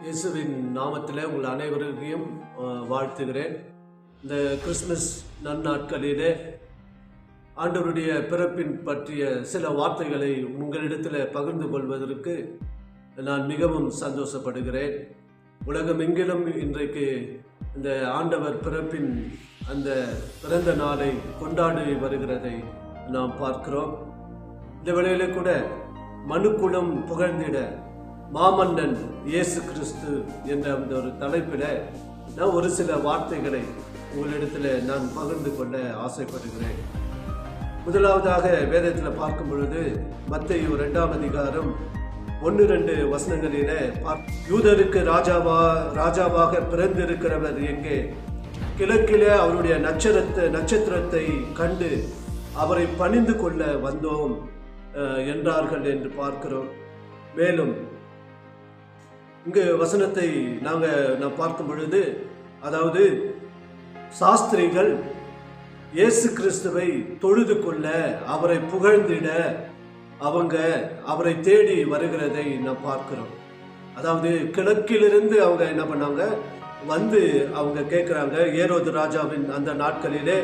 இயேசுவின் நாமத்தில் உங்கள் அனைவரையும் வாழ்த்துகிறேன். இந்த கிறிஸ்துமஸ் நன்னாட்களிலே ஆண்டவருடைய பிறப்பின் பற்றிய சில வார்த்தைகளை உங்களிடத்தில் பகிர்ந்து கொள்வதற்கு நான் மிகவும் சந்தோஷப்படுகிறேன். உலகமெங்கிலும் இன்றைக்கு இந்த ஆண்டவர் பிறப்பின் அந்த பிறந்த நாளை கொண்டாடி வருகிறதை நாம் பார்க்கிறோம். இந்த வேளையிலே கூட மனுக்குலம் புகழ்ந்திட மாமன்னன் இயேசு கிறிஸ்து என்ற அந்த ஒரு தலைப்பில் நான் ஒரு சில வார்த்தைகளை உங்களிடத்தில் நான் பகிர்ந்து கொள்ள ஆசைப்படுகிறேன். முதலாவதாக வேதத்தில் பார்க்கும் பொழுது மத்தேயு 2ஆம் அதிகாரம் 1-2 வசனங்களிலே யூதருக்கு ராஜாவாக பிறந்திருக்கிறவர் எங்கே? கிழக்கிலே அவருடைய நட்சத்திரத்தை கண்டு அவரை பணிந்து கொள்ள வந்தோம் என்றார்கள் என்று பார்க்கிறோம். மேலும் இங்கு வசனத்தை நாம் பார்க்கும் பொழுது, அதாவது சாஸ்திரிகள் இயேசு கிறிஸ்துவை தொழுது கொள்ள அவரை புகழ்ந்திட அவரை தேடி வருகிறதை நாம் பார்க்கிறோம். அதாவது கிழக்கிலிருந்து அவங்க என்ன பண்ணாங்க, வந்து அவங்க கேட்குறாங்க. ஏரோது ராஜாவின் அந்த நாட்களிலே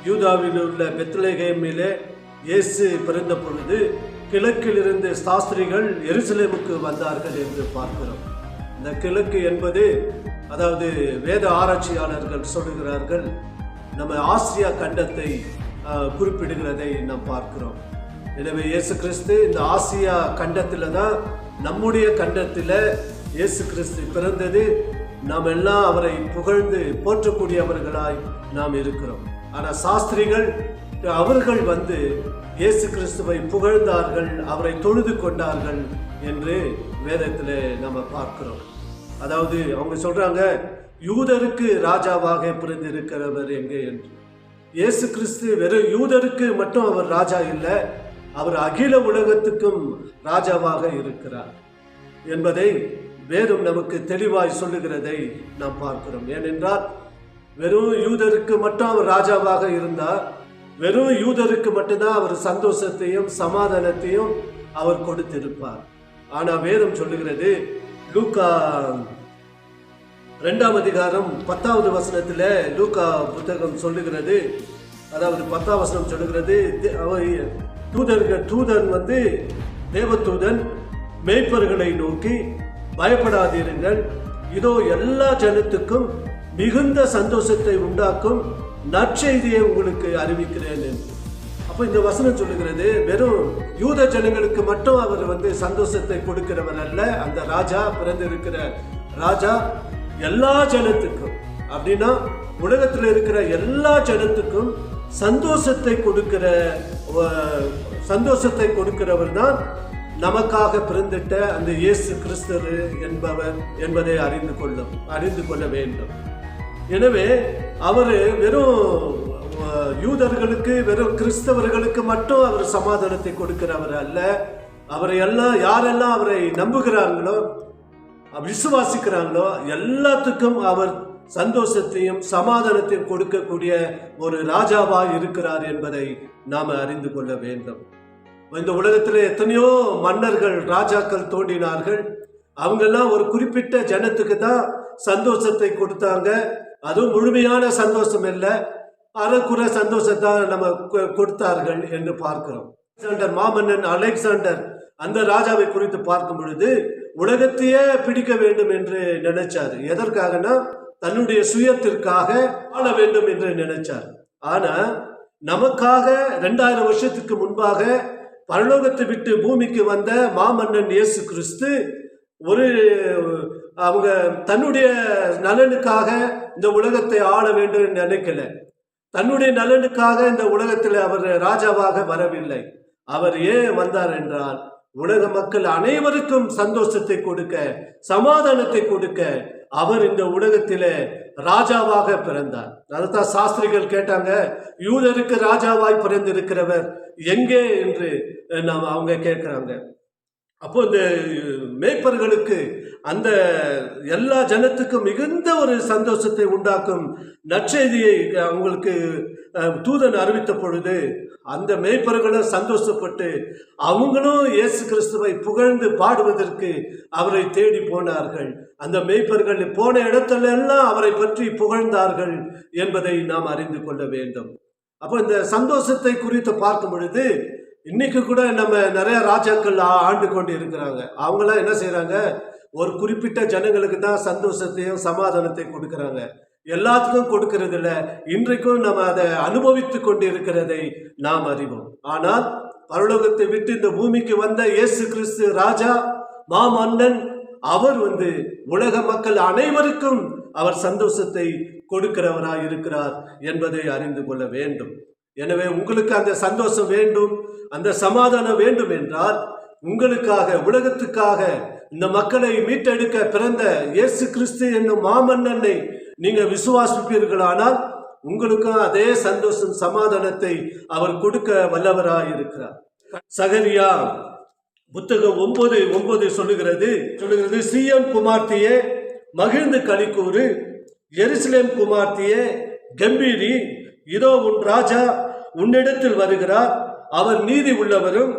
யூதாவில் உள்ள பெத்லகேமிலே இயேசு பிறந்த பொழுது கிழக்கிலிருந்து சாஸ்திரிகள் எருசலேமுக்கு வந்தார்கள் என்று பார்க்கிறோம். இந்த கிழக்கு என்பது, அதாவது வேத ஆராய்ச்சியாளர்கள் சொல்லுகிறார்கள், நம்ம ஆசியா கண்டத்தை குறிப்பிடுகிறதை நாம் பார்க்கிறோம். எனவே இயேசு கிறிஸ்து இந்த ஆசியா கண்டத்தில் தான், நம்முடைய கண்டத்தில் இயேசு கிறிஸ்து பிறந்தது. நாம் எல்லாம் அவரை புகழ்ந்து போற்றக்கூடியவர்களாய் நாம் இருக்கிறோம். ஆனால் சாஸ்திரிகள் அவர்கள் வந்து இயேசு கிறிஸ்துவை புகழ்ந்தார்கள், அவரை தொழுது கொண்டார்கள் என்று வேதத்தில் நம்ம பார்க்கிறோம். அதாவது அவங்க சொல்றாங்க, யூதருக்கு ராஜாவாக பிறந்திருக்கிறவர் எங்கே என்று. இயேசு கிறிஸ்து வெறும் யூதருக்கு மட்டும் அவர் ராஜா இல்லை, அவர் அகில உலகத்துக்கும் ராஜாவாக இருக்கிறார் என்பதை வேதம் நமக்கு தெளிவாய் சொல்லுகிறதை நாம் பார்க்கிறோம். ஏனென்றால் வெறும் யூதருக்கு மட்டும் அவர் ராஜாவாக இருந்தார், வெறும் யூதருக்கு மட்டும்தான் அவர் சந்தோஷத்தையும் சமாதானத்தையும் அவர் கொடுத்திருப்பார். ஆனால் வேதம் சொல்லுகிறது, லூக்கா 2ஆம் அதிகாரம் 10வது வசனத்தில் லூக்கா புத்தகம் சொல்லுகிறது, அதாவது 10ஆம் வசனம் சொல்லுகிறது, தூதன் வந்து தேவதூதன் மேய்ப்பர்களை நோக்கி, பயப்படாதீர்கள், இதோ எல்லா ஜனத்துக்கும் மிகுந்த சந்தோஷத்தை உண்டாக்கும் நற்செய்தியை உங்களுக்கு அறிவிக்கிறேன் என்று. அப்போ இந்த வசனம் சொல்லுகிறது, வெறும் யூத ஜனங்களுக்கு மட்டும் அவர் வந்து சந்தோஷத்தை கொடுக்கிறவர் அல்ல. அந்த ராஜா, பிறந்திருக்கிற ராஜா எல்லா ஜனத்துக்கும், அப்படின்னா உலகத்தில் இருக்கிற எல்லா ஜனத்துக்கும் சந்தோஷத்தை கொடுக்கிறவர் தான் நமக்காக பிறந்திட்ட அந்த இயேசு கிறிஸ்து என்பவர் என்பதை அறிந்து கொள்ள வேண்டும். எனவே அவர் வெறும் யூதர்களுக்கு, வெறும் கிறிஸ்தவர்களுக்கு மட்டும் அவர் சமாதானத்தை கொடுக்கிறவர் அல்ல. அவரை எல்லாம், யாரெல்லாம் அவரை நம்புகிறாங்களோ, விசுவாசிக்கிறாங்களோ, எல்லாத்துக்கும் அவர் சந்தோஷத்தையும் சமாதானத்தையும் கொடுக்கக்கூடிய ஒரு ராஜாவாக இருக்கிறார் என்பதை நாம் அறிந்து கொள்ள வேண்டும். இந்த உலகத்தில் எத்தனையோ மன்னர்கள், ராஜாக்கள் தோன்றினார்கள். அவங்கெல்லாம் ஒரு குறிப்பிட்ட ஜனத்துக்கு தான் சந்தோஷத்தை கொடுத்தாங்க. அதுவும் முழுமையான சந்தோஷம் இல்லை, அறக்குற சந்தோஷத்தான் நம்ம கொடுத்தார்கள் என்று பார்க்கிறோம். மாமன்னன் அலெக்சாண்டர் அந்த ராஜாவை குறித்து பார்க்கும் பொழுது உலகத்தையே பிடிக்க வேண்டும் என்று நினைச்சார். எதற்காகனா தன்னுடைய சுயத்திற்காக ஆள வேண்டும் என்று நினைச்சார். ஆனா நமக்காக 2000 வருஷத்துக்கு முன்பாக பரலோகத்தை விட்டு பூமிக்கு வந்த மாமன்னன் இயேசு கிறிஸ்து அவங்க தன்னுடைய நலனுக்காக இந்த உலகத்தை ஆள வேண்டும் நினைக்கல. தன்னுடைய நலனுக்காக இந்த உலகத்தில் அவர் ராஜாவாக வரவில்லை. அவர் ஏன் வந்தார் என்றால், உலக மக்கள் அனைவருக்கும் சந்தோஷத்தை கொடுக்க, சமாதானத்தை கொடுக்க அவர் இந்த உலகத்திலே ராஜாவாக பிறந்தார். அதுதான் சாஸ்திரிகள் கேட்டாங்க, யூதருக்கு ராஜாவாய் பிறந்திருக்கிறவர் எங்கே என்று அவங்க கேட்கிறாங்க. அப்போ இந்த மேய்ப்பர்களுக்கு, அந்த எல்லா ஜனத்துக்கும் மிகுந்த ஒரு சந்தோஷத்தை உண்டாக்கும் நற்செய்தியை அவங்களுக்கு தூதன் அறிவித்த பொழுது அந்த மேய்ப்பர்களும் சந்தோஷப்பட்டு அவங்களும் இயேசு கிறிஸ்துவை புகழ்ந்து பாடுவதற்கு அவரை தேடி போனார்கள். அந்த மேய்ப்பர்கள் போன இடத்திலெல்லாம் அவரை பற்றி புகழ்ந்தார்கள் என்பதை நாம் அறிந்து கொள்ள வேண்டும். அப்போ இந்த சந்தோஷத்தை குறித்து பார்க்கும் பொழுது இன்னைக்கு கூட நம்ம நிறைய ராஜாக்கள் ஆண்டு கொண்டு இருக்கிறாங்க. அவங்களாம் என்ன செய்யறாங்க, ஒரு குறிப்பிட்ட ஜனங்களுக்கு தான் சந்தோஷத்தையும் சமாதானத்தையும் கொடுக்கறாங்க, எல்லாத்துக்கும் கொடுக்கறது இல்லை. இன்றைக்கும் நம்ம அதை அனுபவித்து கொண்டு இருக்கிறதை நாம் அறிவோம். ஆனால் பரலோகத்தை விட்டு இந்த பூமிக்கு வந்த இயேசு கிறிஸ்து ராஜா மாமன்னன், அவர் உலக மக்கள் அனைவருக்கும் அவர் சந்தோஷத்தை கொடுக்கிறவராய் இருக்கிறார் என்பதை அறிந்து கொள்ள வேண்டும். எனவே உங்களுக்கு அந்த சந்தோஷம் வேண்டும், அந்த சமாதானம் வேண்டும் என்றால் உங்களுக்காக, உலகத்துக்காக இந்த மக்களை மீட்டெடுக்க பிறந்த இயேசு கிறிஸ்து என்னும் மாமன்னனை நீங்க விசுவாசிப்பீர்களானால் உங்களுக்கும் அதே சந்தோஷம் சமாதானத்தை அவர் கொடுக்க வல்லவராய் இருக்கிறார். சகரியா புத்தகம் 9:9 சொல்லுகிறது, சீயோன் குமார்த்தியே மகிழ்ந்து களிக்கூறு, எருசலேம் குமார்த்தியே கம்பீரி, இதோ உன் ராஜா உன்னிடத்தில் வருகிறார். அவர் நீதி உள்ளவரும்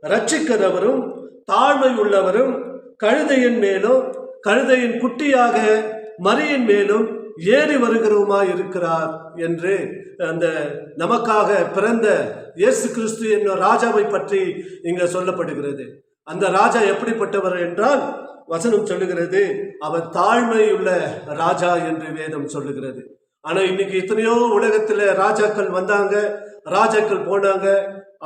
இரட்சிக்கிறவரும் தாழ்மை உள்ளவரும் கழுதையின் மேலும் கழுதையின் குட்டியாக மரியின் மேலும் ஏறி வருகிறவுமாய் இருக்கிறார் என்று அந்த நமக்காக பிறந்த இயேசு கிறிஸ்து என்னும் ராஜாவை பற்றி இங்க சொல்லப்படுகிறது. அந்த ராஜா எப்படிப்பட்டவர் என்றால் வசனம் சொல்லுகிறது, அவர் தாழ்மை உள்ள ராஜா என்று வேதம் சொல்லுகிறது. ஆனா இன்னைக்கு எத்தனையோ உலகத்துல ராஜாக்கள் வந்தாங்க, ராஜாக்கள் போனாங்க.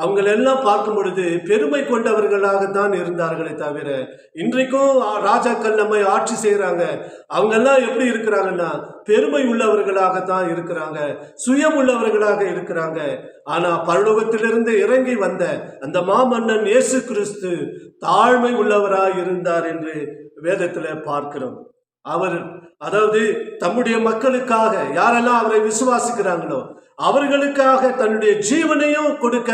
அவங்களெல்லாம் பார்க்கும் பொழுது பெருமை கொண்டவர்களாகத்தான் இருந்தார்களே தவிர, இன்றைக்கும் ராஜாக்கள் நம்மை ஆட்சி செய்யறாங்க, அவங்கெல்லாம் எப்படி இருக்கிறாங்கன்னா பெருமை உள்ளவர்களாகத்தான் இருக்கிறாங்க, சுயம் உள்ளவர்களாக இருக்கிறாங்க. ஆனா பரலோகத்திலிருந்து இறங்கி வந்த அந்த மாமன்னன் இயேசு கிறிஸ்து தாழ்மை உள்ளவராய் இருந்தார் என்று வேதத்துல பார்க்கிறோம். அவர் தம்முடைய மக்களுக்காக, யாரெல்லாம் அவரை விசுவாசிக்கிறாங்களோ அவர்களுக்காக தன்னுடைய ஜீவனையும் கொடுக்க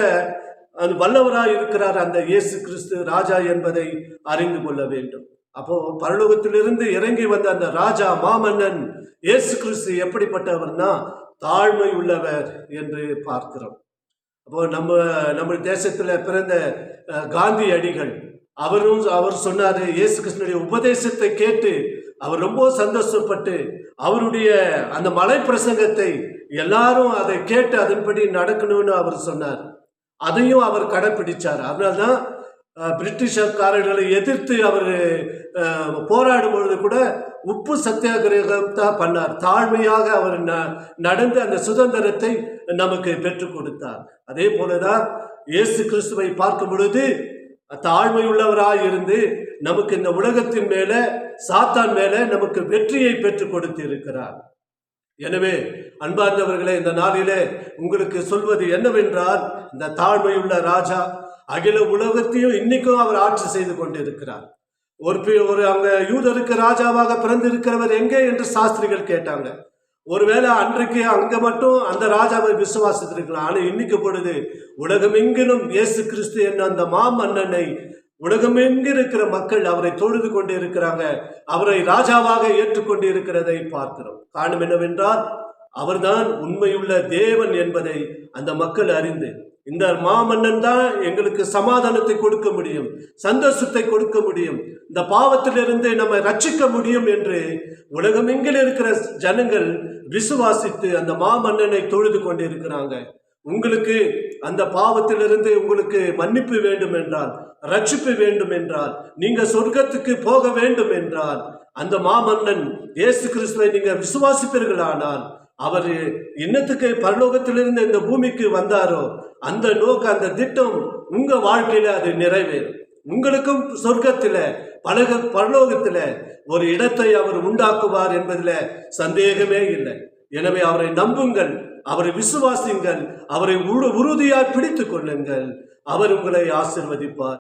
வல்லவராய் இருக்கிறார் அந்த இயேசு கிறிஸ்து ராஜா என்பதை அறிந்து கொள்ள வேண்டும். அப்போ பரலோகத்திலிருந்து இறங்கி வந்த அந்த ராஜா மாமன்னன் இயேசு கிறிஸ்து எப்படிப்பட்டவர்னா தாழ்மை உள்ளவர் என்று பார்க்கிறோம். அப்போ நம்ம தேசத்துல பிறந்த காந்தி அடிகள் அவர் சொன்னாரு, இயேசு கிறிஸ்துடைய உபதேசத்தை கேட்டு அவர் ரொம்ப சந்தோஷப்பட்டு அவருடைய அந்த மலை பிரசங்கத்தை எல்லாரும் அதை கேட்டு அதன்படி நடக்கணும்னு அவர் சொன்னார். அதையும் அவர் கடைபிடிச்சார். அதனால்தான் பிரிட்டிஷர்காரர்களை எதிர்த்து அவர் போராடும் பொழுது கூட உப்பு சத்தியாகிரகம் தான் பண்ணார். தாழ்மையாக அவர் நடந்து அந்த சுதந்திரத்தை நமக்கு பெற்றுக் கொடுத்தார். அதே போலதான் இயேசு கிறிஸ்துவை பார்க்கும் பொழுது தாழ்மை உள்ளவராய் இருந்து நமக்கு இந்த உலகத்தின் மேல, சாத்தான் மேல நமக்கு வெற்றியை பெற்றுக் கொடுத்து இருக்கிறார். எனவே அன்பார்ந்தவர்களே, இந்த நாளிலே உங்களுக்கு சொல்வது என்னவென்றால், இந்த தாழ்மையுள்ள ராஜா அகில உலகத்தையும் இன்னைக்கும் அவர் ஆட்சி செய்து கொண்டிருக்கிறார். ஒரு அங்க யூதருக்கு ராஜாவாக பிறந்திருக்கிறவர் எங்கே என்று சாஸ்திரிகள் கேட்டாங்க. ஒருவேளை அன்றைக்கு அங்க மட்டும் அந்த ராஜாவை விசுவாசித்திருக்கலாம். ஆனால் இன்னைக்கு பொழுது உலகமெங்கிலும் இயேசு கிறிஸ்து என்ற அந்த மாமன்னனை உலகமெங்கு இருக்கிற மக்கள் அவரை தொழுது கொண்டு இருக்கிறாங்க, அவரை ராஜாவாக ஏற்றுக்கொண்டு இருக்கிறதை பார்க்கிறோம். காரணம் என்னவென்றால் அவர்தான் உண்மையுள்ள தேவன் என்பதை அந்த மக்கள் அறிந்து, இந்த மாமன்னன் தான் எங்களுக்கு சமாதானத்தை கொடுக்க முடியும், சந்தோஷத்தை கொடுக்க முடியும், இந்த பாவத்திலிருந்து நம்மை ரட்சிக்க முடியும் என்று உலகமெங்கில் இருக்கிற ஜனங்கள் விசுவாசித்து அந்த மாமன்னனை தொழுது கொண்டு இருக்கிறாங்க. உங்களுக்கு அந்த பாவத்திலிருந்து உங்களுக்கு மன்னிப்பு வேண்டும் என்றால், ரட்சிப்பு வேண்டும் என்றால், நீங்க சொர்க்கத்துக்கு போக வேண்டும் என்றால், அந்த மாமன்னன் இயேசு கிறிஸ்துவை நீங்க விசுவாசிப்பீர்களானால், அவர் இன்னத்துக்கு பரலோகத்திலிருந்து இந்த பூமிக்கு வந்தாரோ அந்த நோக்கம், அந்த திட்டம் உங்க வாழ்க்கையில அது நிறைவேறும். உங்களுக்கும் சொர்க்கத்தில பரலோகத்தில ஒரு இடத்தை அவர் உண்டாக்குவார் என்பதில் சந்தேகமே இல்லை. எனவே அவரை நம்புங்கள், அவரை விசுவாசிங்கள், அவரை உறுதியாய் பிடித்துக் கொள்ளுங்கள். அவர் உங்களை ஆசீர்வதிப்பார்.